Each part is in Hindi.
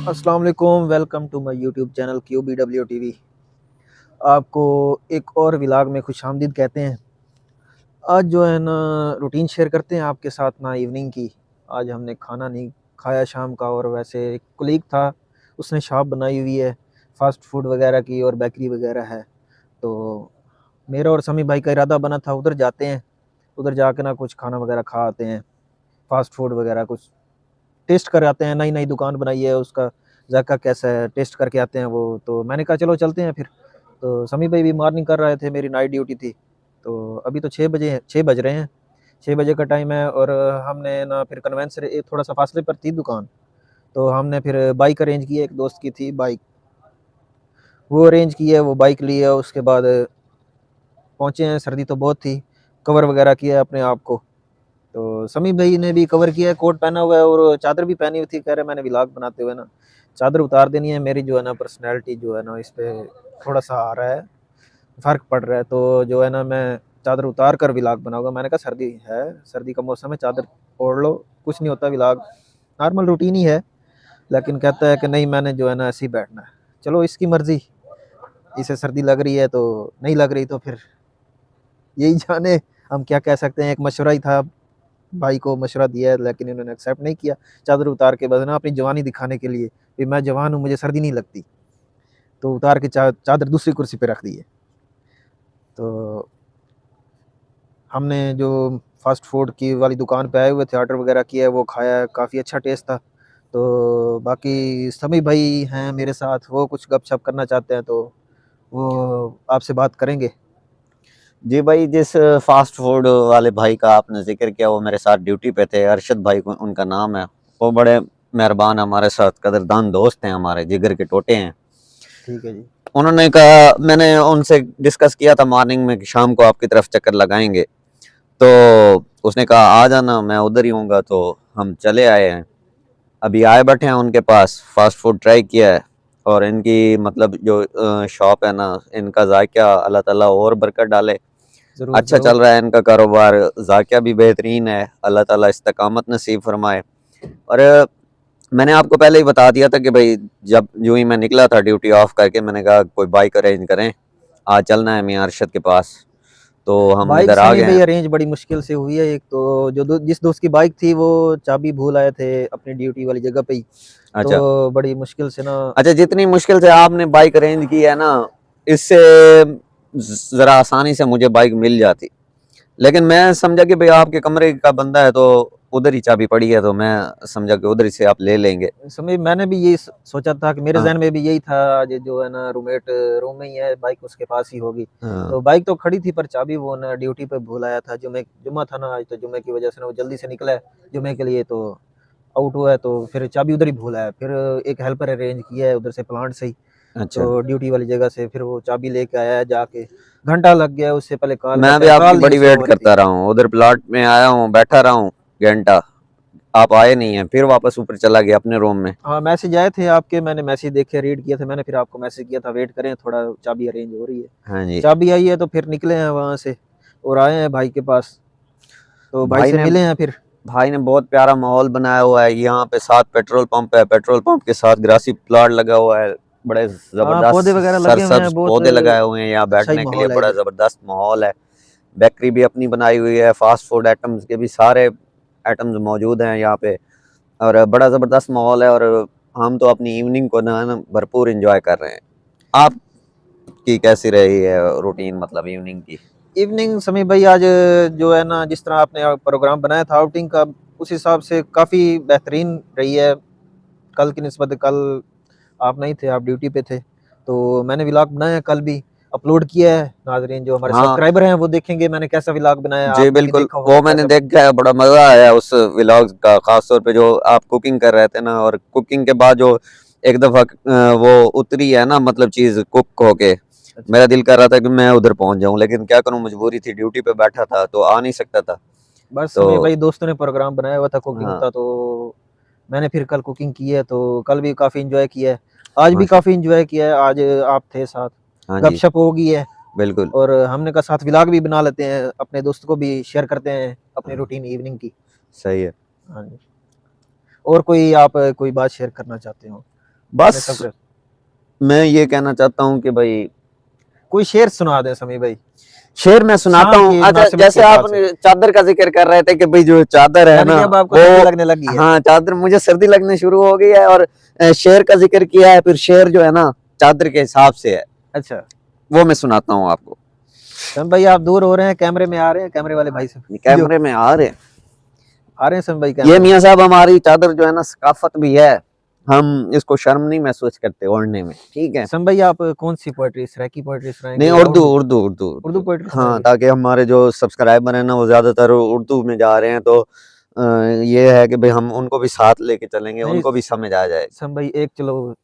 अस्सलाम वालेकुम, welcome to my YouTube channel QBW TV. आपको एक और व्लॉग में खुशामदीद कहते हैं। आज जो है ना रूटीन शेयर करते हैं आपके साथ ना इवनिंग की। आज हमने खाना नहीं खाया शाम का, और वैसे एक कुलीग था, उसने शॉप बनाई हुई है फ़ास्ट फूड वगैरह की और बेकरी वगैरह है। तो मेरा और समी भाई का इरादा बना था उधर जाते हैं, उधर जाके ना कुछ खाना वगैरह खा आते हैं, फ़ास्ट फूड वगैरह कुछ टेस्ट कर आते हैं। नई-नई दुकान बनाई है, उसका ज़ायका कैसा है, टेस्ट करके आते हैं वो। तो मैंने कहा चलो चलते हैं फिर। तो समी भाई भी मॉर्निंग कर रहे थे, मेरी नाइट ड्यूटी थी। तो अभी तो 6 बजे हैं, 6 बज रहे हैं, 6 बजे का टाइम है। और हमने ना फिर कन्वेंस से थोड़ा-सा फासले पर थी दुकान, तो हमने फिर बाइक अरेंज की है, एक दोस्त की थी बाइक, वो अरेंज की है, वो बाइक ली है। उसके बाद पहुँचे हैं, सर्दी तो बहुत थी, कवर वगैरह किया है अपने आप को। तो समी भाई ने भी कवर किया है, कोट पहना हुआ है और चादर भी पहनी हुई थी। कह रहे मैंने व्लॉग बनाते हुए ना चादर उतार देनी है, मेरी जो है ना पर्सनैलिटी जो है ना इस पे थोड़ा-सा आ रहा है, फ़र्क पड़ रहा है। तो जो है ना मैं चादर उतार कर व्लॉग बनाऊँगा। मैंने कहा सर्दी है, सर्दी का मौसम है, चादर ओढ़ लो, कुछ नहीं होता, व्लॉग नॉर्मल रूटीन ही है। लेकिन कहता है कि नहीं, मैंने जो है ना ऐसे ही बैठना है। चलो इसकी मर्ज़ी, इसे सर्दी लग रही है तो नहीं लग रही तो फिर यही जाने, हम क्या कह सकते हैं। एक मशवरा ही था, भाई को मशवरा दिया है, लेकिन इन्होंने एक्सेप्ट नहीं किया। चादर उतार के बस ना अपनी जवानी दिखाने के लिए कि मैं जवान हूँ, मुझे सर्दी नहीं लगती, तो उतार के चादर दूसरी कुर्सी पे रख दी है। तो हमने जो फास्ट फूड की वाली दुकान पे आए हुए थे, ऑर्डर वगैरह किया है, वो खाया, काफ़ी अच्छा टेस्ट था। तो बाकी सभी भाई हैं मेरे साथ, वो कुछ गपशप करना चाहते हैं, तो वो आपसे बात करेंगे। जी भाई, जिस फास्ट फूड वाले भाई का आपने जिक्र किया वो मेरे साथ ड्यूटी पे थे। अरशद भाई को उनका नाम है। वो बड़े मेहरबान, हमारे साथ कदरदान दोस्त हैं, हमारे जिगर के टोटे हैं। ठीक है जी। उन्होंने कहा, मैंने उनसे डिस्कस किया था मॉर्निंग में कि शाम को आपकी तरफ चक्कर लगाएंगे। तो उसने कहा आ जाना, मैं उधर ही हूँगा। तो हम चले आए हैं, अभी आए बैठे हैं उनके पास। फास्ट फूड ट्राई किया है, और इनकी मतलब जो शॉप है ना, इनका जायका अल्लाह ताला और बरकत डाले। ज़रूर अच्छा ज़रूर। चल रहा है इनका कारोबार, जाकिया भी बेहतरीन है, अल्लाह ताला इस्तकामत नसीब फरमाए। और मैंने आपको पहले ही बता दिया था कि भाई, जब यूं ही मैं निकला था ड्यूटी ऑफ करके, मैंने कहा कोई बाइक अरेंज करें, आज चलना है मियां अरशद के पास। तो हम बाइक इधर आ समी गए भाई हैं। अरेंज बड़ी मुश्किल से हुई है। एक तो जिस दोस्त की बाइक थी वो चाबी भूल आए थे अपनी ड्यूटी वाली जगह पे ही, अच्छा। तो बड़ी मुश्किल से ना। अच्छा, जितनी मुश्किल से आपने बाइक अरेंज की है ना, इससे जरा आसानी से मुझे बाइक मिल जाती। लेकिन मैं समझा कि भाई आपके कमरे का बंदा है, तो उधर ही चाबी पड़ी है, तो मैं समझा कि उधर ही से आप ले लेंगे। समय मैंने भी यही सोचा था कि मेरे हाँ जहन में भी यही था, आज जो है ना रूममेट रूम में ही है, बाइक उसके पास ही होगी। हाँ। तो बाइक तो खड़ी थी पर चाबी वो ना ड्यूटी पे भूल आया था। जुम्मा था ना आज, तो जुम्मे की वजह से ना वो जल्दी से निकला है जुम्मे के लिए, तो आउट हुआ है। तो फिर चाबी उधर ही भूल आया। फिर एक हेल्पर अरेंज किया है उधर से, प्लांट से ही, अच्छा, तो ड्यूटी वाली जगह से फिर वो चाबी लेके आया है जाके। घंटा लग गया, उससे पहले कॉल मैं करते भी हैं, आपकी कॉल नहीं बड़ी रिसीव वेट हो रही थी। करता रहा हूँ, उधर प्लॉट में आया हूँ, बैठा रहा हूँ घंटा, आप आए नहीं हैं। फिर वापस ऊपर चला गया अपने रूम में। हाँ, मैसेज आए थे आपके, मैंने मैसेज देखे, रीड किया था, मैंने फिर आपको मैसेज किया था वेट करें थोड़ा, चाबी अरेंज हो रही है। हाँ जी। चाबी आई है तो फिर निकले हैं वहाँ से और आए हैं भाई के पास, तो भाई भाई से ने मिले हैं फिर। भाई ने बहुत प्यारा माहौल बनाया हुआ है। यहाँ पे साथ पेट्रोल पंप है, पेट्रोल पंप के साथ ग्रासी प्लॉट लगा हुआ है। बड़े हाँ, जबरदस्त पौधे वगैरह लगे हुए हैं, सरसब्ज बहुत पौधे लगाए हुए हैं, यहाँ अच्छा ही बैठने के लिए माहौल है बड़ा इधर। जबरदस्त माहौल है। बेकरी भी अपनी बनाई हुई है, फास्ट फूड आइटम्स के भी सारे आइटम्स मौजूद हैं यहाँ पे, और बड़ा जबरदस्त माहौल है। और हम तो अपनी इवनिंग को ना भरपूर इंजॉय कर रहे हैं। आपकी कैसी रही है रूटीन, मतलब इवनिंग की? इवनिंग समय भाई आज जो है ना, जिस तरह आपने प्रोग्राम बनाया था आउटिंग का, उस हिसाब से काफ़ी बेहतरीन रही है। कल की निस्बत कल आप नहीं थे, आप ड्यूटी पे थे, तो मैंने व्लॉग बनाया, कल भी अपलोड किया है। नाजरीन जो हमारे हाँ सब्सक्राइबर हैं वो देखेंगे मैंने कैसा व्लॉग बनाया, जी आपने भी बिल्कुल, देखा होगा वो मैंने कैसा। देखा है, बड़ा मजा आया उस व्लॉग का, खास तौर पे जो आप कुकिंग कर रहे थे ना, और कुकिंग के बाद जो एक दफा वो उतरी है ना, मतलब चीज कुक होके, अच्छा, मेरा दिल कर रहा था कि मैं उधर पहुंच जाऊं, लेकिन क्या करूं, मजबूरी थी, ड्यूटी पे बैठा था तो आ नहीं सकता था। बस तो समय भाई दोस्तों ने प्रोग्राम बनाया हुआ था कुकिंग हाँ। का, तो मैंने फिर कल कुकिंग की है, तो कल भी काफ़ी इंजॉय किया है, आज भी माशा। काफ़ी इंजॉय किया है। आज आप थे साथ, हाँ जी। गपशप हो गई है, बिल्कुल। और हमने कहा साथ व्लॉग भी बना लेते हैं, अपने दोस्तों को भी शेयर करते हैं अपनी रूटीन इवनिंग की। सही है। हाँ जी। और कोई आप कोई बात शेयर करना चाहते हो? बस मैं ये कहना चाहता हूँ कि भाई कोई शेर सुना दे समी भाई। शेर मैं सुनाता शाम हूँ। की अच्छा, मुनासिबत के जैसे हिसाब आपने चादर का जिक्र कर रहे थे कि भाई जो चादर है यानी ना कि अब आपको वो, सर्दी लगने लगी है। हाँ चादर, मुझे सर्दी लगने शुरू हो गई है। और शेर का जिक्र किया है, फिर शेर जो है ना चादर के हिसाब से है, अच्छा वो मैं सुनाता हूँ आपको। समी भाई आप दूर हो रहे हैं, कैमरे में आ रहे हैं, कैमरे वाले भाई से जो कैमरे में आ रहे हैं, आ रहे हैं समी भाई ये कैमरे में। मियाँ साहब हमारी चादर जो है ना सकाफत भी है, हम इसको शर्म नहीं महसूस करते ओढ़ने में, ठीक है। समी भाई आप कौन सी पोएट्री, सराकी पोएट्री सुनाएंगे नहीं, या उर्दू उर्दू उर्दू उर्दू पोएट्री हाँ, सुनाएंगे? ताकि हमारे जो सब्सक्राइबर है ना वो ज्यादातर उर्दू में जा रहे हैं, तो ये है कि भाई हम उनको भी साथ लेके चलेंगे, नहीं उनको भी समझ आ जाए। समी भाई एक चलो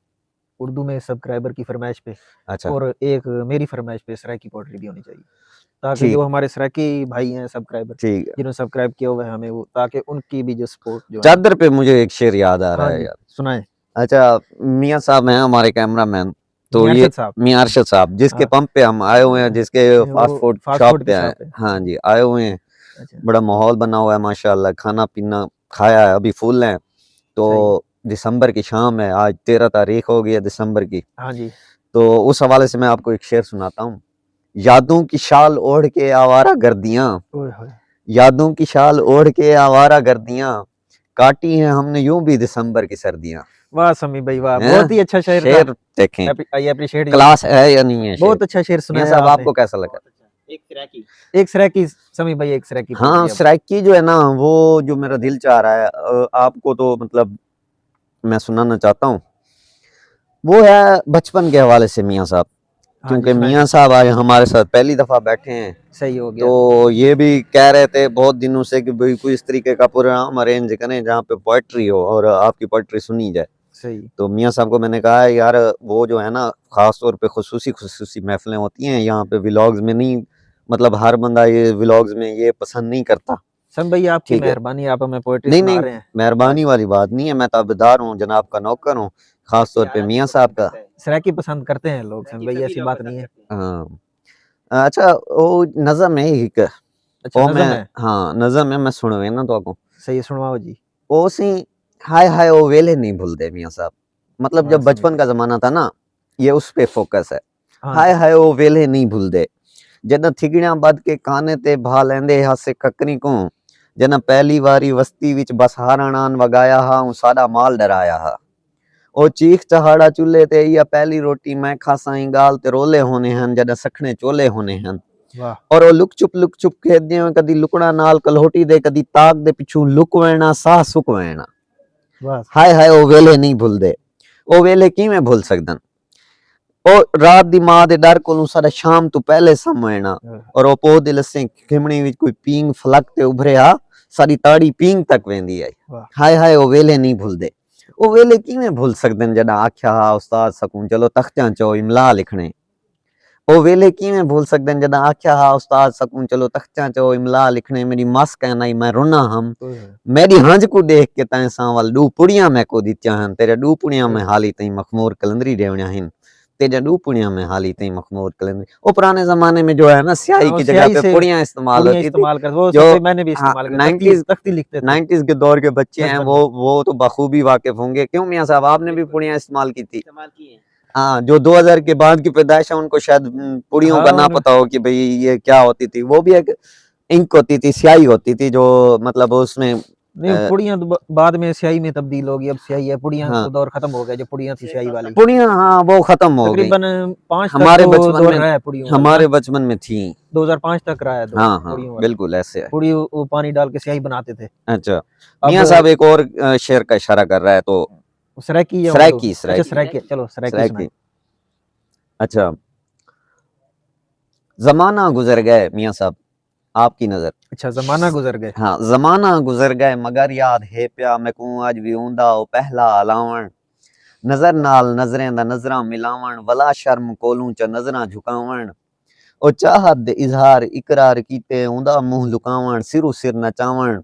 उर्दू में सब्सक्राइबर की फरमाइश पे, अच्छा और एक मेरी फरमाइश पे सराकी पोएट्री भी होनी चाहिए, ताकि जो ठीक, हमारे सराकी भाई हैं सब्सक्राइबर ठीक है। जिन्होंने सब्सक्राइब किया हुआ है हमें, वो ताकि उनकी भी जो सपोर्ट जो है। चादर पे मुझे एक शेर याद आ रहा हाँ है जी यार। सुनाए। अच्छा, मियाँ साहब हैं हमारे कैमरामैन, तो मियां ये अरशद साहब। मियाँ अरशद साहब जिसके हाँ पंप पे हम आए हुए हैं, जिसके फास्ट वो फूड फास्ट शॉप फूड पे की आए, शॉप है। हाँ जी आए हुए हैं। अच्छा बड़ा माहौल बना हुआ है माशाल्लाह, खाना पीना खाया है, अभी फुल है। तो सही। दिसंबर की शाम है, आज 13 तारीख हो गई है दिसंबर की। हाँ जी तो उस हवाले से मैं आपको एक शेर सुनाता हूँ। यादों की शाल ओढ़ के आवारा गर्दियां, ओए होए। यादों की शाल ओढ़ के आवारा गर्दियां, काटी हैं हमने यूं भी दिसंबर की सर्दियां। वाह समी भाई वाह, हैं? बहुत ही अच्छा शेर था। शेर देखें आई अप्रिशिएट यू। क्लास है या नहीं है शेर। बहुत अच्छा शेर मियाँ सुनाया साहब आपने। आपको कैसा लगा? एक सराकी समी भाई, एक सराकी हाँ, पोएट्री अब। सराइकी जो है ना वो जो मेरा दिल चाह रहा है आपको तो मतलब मैं सुनाना चाहता हूँ, वो है बचपन के हवाले से मियाँ साहब। हाँ जी क्योंकि सुनाए। मियाँ साहब आज हमारे साथ पहली दफा बैठे हैं, सही हो गया। तो ये भी कह रहे थे बहुत दिनों से कि भाई कोई इस तरीके का प्रोग्राम अरेंज करें जहाँ पे पोएट्री हो और आपकी पोएट्री सुनी जाए। सही। तो मियाँ साहब को मैंने कहा यार वो जो है ना खास तौर पे खुसूसी महफिलें होती हैं यहाँ पे, व्लॉग्स में नहीं, मतलब हर बंदा ये व्लॉग्स में ये पसंद नहीं करता। समी भाई आपकी ठीक है, मेहरबानी, आप हमें पोएट्री नहीं सुना नहीं रहे हैं। मेहरबानी वाली बात नहीं है, मैं ताबेदार हूँ, जनाब का नौकर हूँ, खास तौर पे मियाँ साहब का। सराकी पसंद करते हैं लोग समी भाई, ऐसी बात नहीं है। हाँ अच्छा, वो नज़म है एक, अच्छा वो नज़म मैं, है। हाँ नज़म है, मैं सुनवे ना तो आपको सही है, सुनवाओ जी। ओ सी, हाय हाय ओ वेले नहीं भूलते मियाँ साहब। मतलब वाह जब समी बचपन भाई। का जमाना था ना, ये उस पे फोकस है। हाँ हाय जी हाय ओ वेले नहीं भूलते, जद थिगड़ियां बद के काने ते भा लेंदे हासे ककरी को, जना पहली वारी वस्ती विच बस हारणान वगाया हा ऊ साडा माल डराया हा। ओ चीख चहाड़ा चूल्हे ते या पहली रोटी मैं खासाई गाल ते रोले होने हन जद सखने चोले होने हन। वाह। और ओ लुक चुप खेदे कदी लुकड़ा नाल कलोटी दे, कदी ताक दे पिछू लुक वैना साह सुक वैना। वाह। हाय हाय ओ वेले नहीं भूलदे, ओ वेले किवें भूल सकदन। ओ रात दी मां दे डर कोलों साडा शाम तो पहले समझना, और ओ पो दे लस्से खिमणी विच कोई पींग फलक ते उभरिया साडी ताड़ी पींग तक वेंदी है। वाह। हाय हाय ओ वेले नहीं भूलदे, ओ वेले किवें भूल सकदन जडा आख्या हा उस्ताद सकूं चलो तख्तियां चो इमला लिखणे। ओ वेले किवें भूल सकदन जडा आख्या हा उस्ताद सकूं चलो तख्तियां चो इमला लिखणे। मेरी मस कहनाई मैं रोना हम, ओए होए। मेरी हंज को देख के तैं सांवल डू पुड़ियां मैं को दित्या हन, तेरे डू पुड़ियां में सही। हाली तई मखमूर कलंदरी देवणिया हिन, तेरे डू पुड़ियां में हाली तई मखमूर कलंदरी। वो पुराने जमाने में जो है ना स्याही हाँ, वो की जगह स्याही पे से पुड़ियां इस्तेमाल पुड़ियाँ होती थी, इस्तेमाल कर, वो जो सभी मैंने भी हाँ इस्तेमाल किया, तख्ती 90s तख्ती लिखते थे 90s के दौर के बच्चे हैं बचपन में। वो तो बखूबी वाकिफ होंगे। क्यों मियाँ साहब आपने भी पुड़ियां इस्तेमाल की थी? हाँ, जो 2000 के बाद की पैदाइश है उनको शायद पुड़ियों हाँ का ना उन पता हो कि भाई ये क्या होती थी। वो भी एक इंक होती थी, स्याही होती थी, जो मतलब उसमें नहीं पुड़ियाँ तो बाद में स्याही में तब्दील होगी, अब स्याही है, पुड़ियाँ हाँ तो दौर खत्म हो गया जो पुड़ियाँ थी स्याही वाली। पुड़ियां, हाँ वो खत्म हो गई। तकरीबन 5 तक हमारे तो बचपन दौर में, रहा है पुड़ियों वाला ना, हमारे बचपन में थी। 2005 तक रहा है दौर हाँ हाँ पुड़ियों वाला। बिल्कुल ऐसे है। पुड़ी वो पानी डाल के स्याही बनाते थे। अच्छा, अब मियाँ साहब एक और शेर का इशारा कर रहा है, तो सराकी या उर्दू? सराइकी अच्छा सराइकी सराकी, चलो सराकी सुनाए। सराइकी। अच्छा, जमाना गुजर गए मियाँ साहब, आपकी नजर। अच्छा जमाना गुजर गए। हाँ, जमाना गुजर गए मगर याद है प्या मैं कहूं आज भी ऊंदा ओ पहला अलावण, नजर नाल नजरें दा नजरां मिलावण, वला शर्म कोलूं च नजरां झुकावण, ओ चाहत दे इजहार इकरार कीते ऊंदा मुंह लुकावण, सिरु सिर नचावण,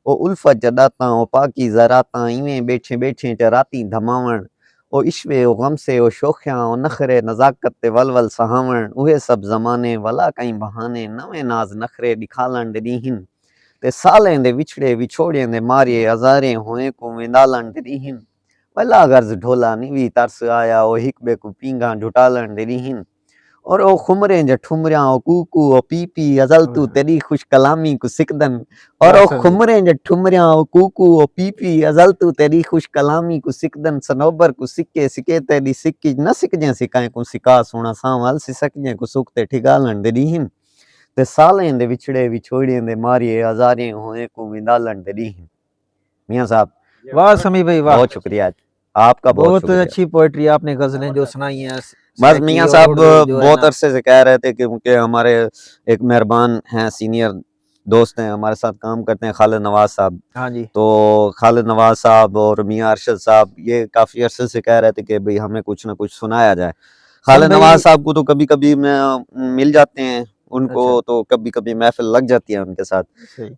ओ उल्फत जदाता ओ पाकी जराता इवें बैठे बैठे च राती धमावण, ओ इश्वे ओ गम से ओ शोखियां ओ नखरे नजाकत ते वलवल सहावण, उहे सब जमाने वला कई बहाने नवे नाज नखरे दिखालन दीहिन, ते सालें दे विछड़े विछोड़े दे मारे हजारे होए को विंदालन दीहिन, वल्ला गर्ज ढोला नहीं भी तरस आया ओ हिकबे को पींगा ढुटालन देरीहिन और ओ खुमरे ज ठुमरिया ओ कूकू ओ पीपी अजल तू तेरी खुश कलामी को सिकदन और ओ खुमरे ज ठुमरिया ओ कूकू ओ पीपी अजल तू तेरी खुश कलामी को सिकदन सनोबर को सिक्के सिके तेरी सिक्की न सिकजे सिकाए को सिका सोना सावल सिसकजे को सुखते ठिगालन देरीहिन ते सालें दे विछड़े विछोड़े दे मारिए हजारे होए को विंदालन देरीहिन। मियां साहब वाह समी भाई वाह, बहुत शुक्रिया आपका, बहुत अच्छी पोएट्री आपने गजलें जो सुनाई हैं। बस मियां साहब बहुत अरसे से कह रहे थे कि क्योंकि हमारे एक मेहरबान हैं, सीनियर दोस्त हैं, हमारे साथ काम करते हैं, खालिद नवाज साहब। हाँ जी। तो खालिद नवाज साहब और मियां अरशद साहब ये काफी अरसे से कह रहे थे कि भाई हमें कुछ ना कुछ सुनाया जाए। खालिद नवाज साहब को तो कभी कभी मिल जाते हैं उनको, तो कभी कभी महफिल लग जाती है उनके साथ।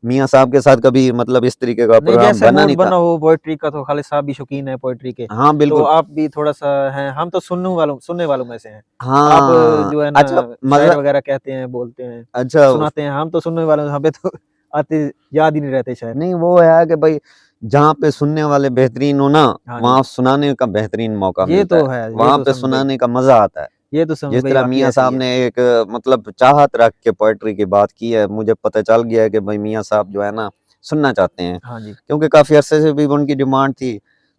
मियां साहब के साथ कभी मतलब इस तरीके का प्रोग्राम बना नहीं बना हो पोएट्री का, तो खालिद साहब भी शौकीन है पोएट्री के। हाँ बिल्कुल, तो आप भी थोड़ा सा हैं, हम तो सुनने वालों में से हैं। हाँ आप जो है ना अच्छा शायर वगैरह कहते हैं, बोलते हैं, अच्छा सुनाते हैं, हम तो सुनने वाले, हमें तो आते याद ही नहीं रहते शायद। नहीं वो है कि भाई जहाँ पे सुनने वाले बेहतरीन हो ना, वहाँ सुनाने का बेहतरीन मौका मिलता है, वहाँ पे सुनाने का मजा आता है। ये तो जिस तरह मियां साहब ने एक मतलब चाहत रख के पोएट्री की बात की है, मुझे पता चल गया है कि भाई मियां साहब जो है ना सुनना चाहते हैं। हाँ जी। क्योंकि काफी अरसे से भी उनकी डिमांड थी,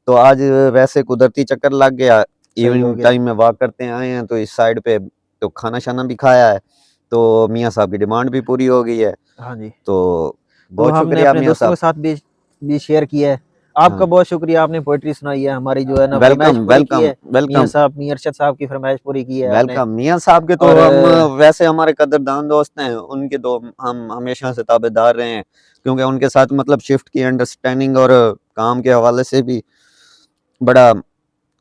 तो आज वैसे कुदरती चक्कर लग गया, इवनिंग टाइम में वॉक करते आए हैं, तो इस साइड पे तो खाना शाना भी खाया है, तो मियां साहब की डिमांड भी पूरी हो गई है। हाँ जी। तो बहुत शुक्रिया मियां साहब, के साथ भी शेयर किया है। आपका बहुत शुक्रिया, आपने पोएट्री सुनाई है हमारी जो है ना वेलकम वेलकम वेलकम साहब, मियां अरशद साहब की फरमाइश पूरी की है। वेलकम मियां साहब के तो हम वैसे हमारे कदरदान दोस्त हैं, उनके तो हम हमेशा से ताबेदार रहे हैं, क्योंकि उनके साथ मतलब शिफ्ट की अंडरस्टैंडिंग और काम के हवाले से भी बड़ा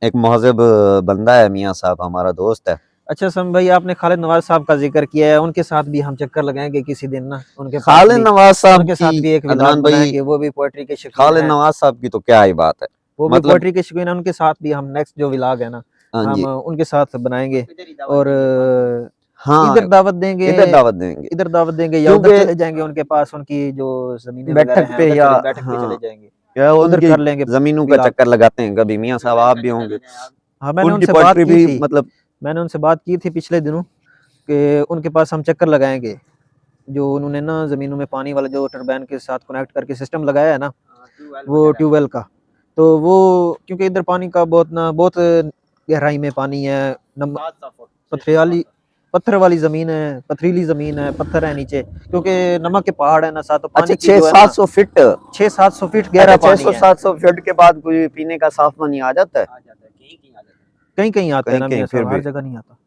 एक महज़ब बंदा है मियां साहब, हमारा दोस्त है। अच्छा सम भाई, आपने खालिद नवाज साहब का जिक्र किया है, उनके साथ भी हम चक्कर लगाएंगे किसी दिन ना, उनके खालिद नवाज साहब के साथ भी एक विलाग बनाएंगे, वो भी पोएट्री के शौकीन खालिद नवाज साहब की तो क्या ही बात है, वो भी पोएट्री के शौकीन है, उनके साथ भी हम नेक्स्ट जो विलाग है ना हम उनके साथ बनाएंगे, और हाँ इधर दावत देंगे, इधर दावत देंगे या उधर चले जाएंगे उनके पास, उनकी जो जमीनें बैठक पे या बैठक पे चले जाएंगे, या उधर कर लेंगे, जमीनों का चक्कर लगाते हैं कभी। मियां साहब आप भी होंगे। हाँ मैंने उनसे बात की थी, मतलब मैंने उनसे बात की थी पिछले दिनों कि उनके पास हम चक्कर लगाएंगे, जो उन्होंने ना जमीनों में पानी वाला जो टरबाइन के साथ कनेक्ट करके सिस्टम लगाया है ना, वो ट्यूबवेल का, तो वो क्योंकि इधर पानी का बहुत गहराई में पानी है, पत्थर वाली जमीन है, पथरीली जमीन है, पत्थर है नीचे, क्योंकि नमक के पहाड़ है ना साथ, तो पानी 600-700 फीट 600-700 फीट गहरा पानी है। 600-700 फीट के बाद कोई पीने का साफ पानी आ जाता है, कहीं कहीं आता है ना, हर जगह नहीं आता।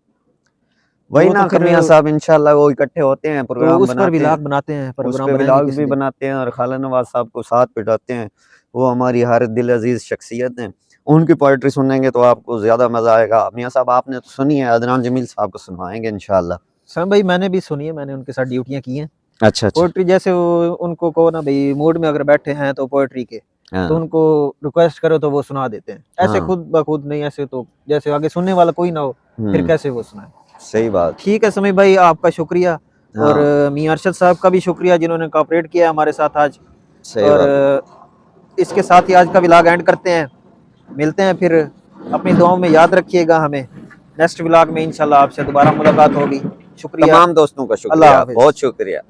वही ना मियां साहब इंशाल्लाह वो इकट्ठे होते हैं, प्रोग्राम उस पर विलाग बनाते हैं, प्रोग्राम भी बनाते हैं, और खालिद नवाज साहब को साथ बिठाते हैं, वो हमारी हर दिल अजीज शख्सियत हैं, उनकी पोएट्री सुनेंगे तो आपको ज्यादा मजा आएगा। मियां साहब आपने तो सुनी है, अदनान जमील साहब को सुनवाएंगे इंशाल्लाह। सर भाई मैंने भी सुनी है, मैंने उनके साथ ड्यूटियां की हैं। अच्छा पोएट्री जैसे उनको कहो ना भाई मूड में अगर बैठे हैं तो पोएट्री के, तो उनको रिक्वेस्ट करो तो वो सुना देते हैं, ऐसे खुद ब खुद नहीं, ऐसे तो जैसे आगे सुनने वाला कोई ना हो फिर कैसे वो सुनाए। सही बात, ठीक है समी भाई, आपका शुक्रिया, और मियां अरशद साहब का भी शुक्रिया जिन्होंने कोऑपरेट किया हमारे साथ आज। और इसके साथ ही आज का व्लॉग एंड करते हैं, मिलते हैं फिर, अपनी दुआओं में याद रखिएगा हमें, नेक्स्ट व्लॉग में इंशाल्लाह आपसे दोबारा मुलाकात होगी। शुक्रिया, तमाम दोस्तों का शुक्रिया, बहुत शुक्रिया।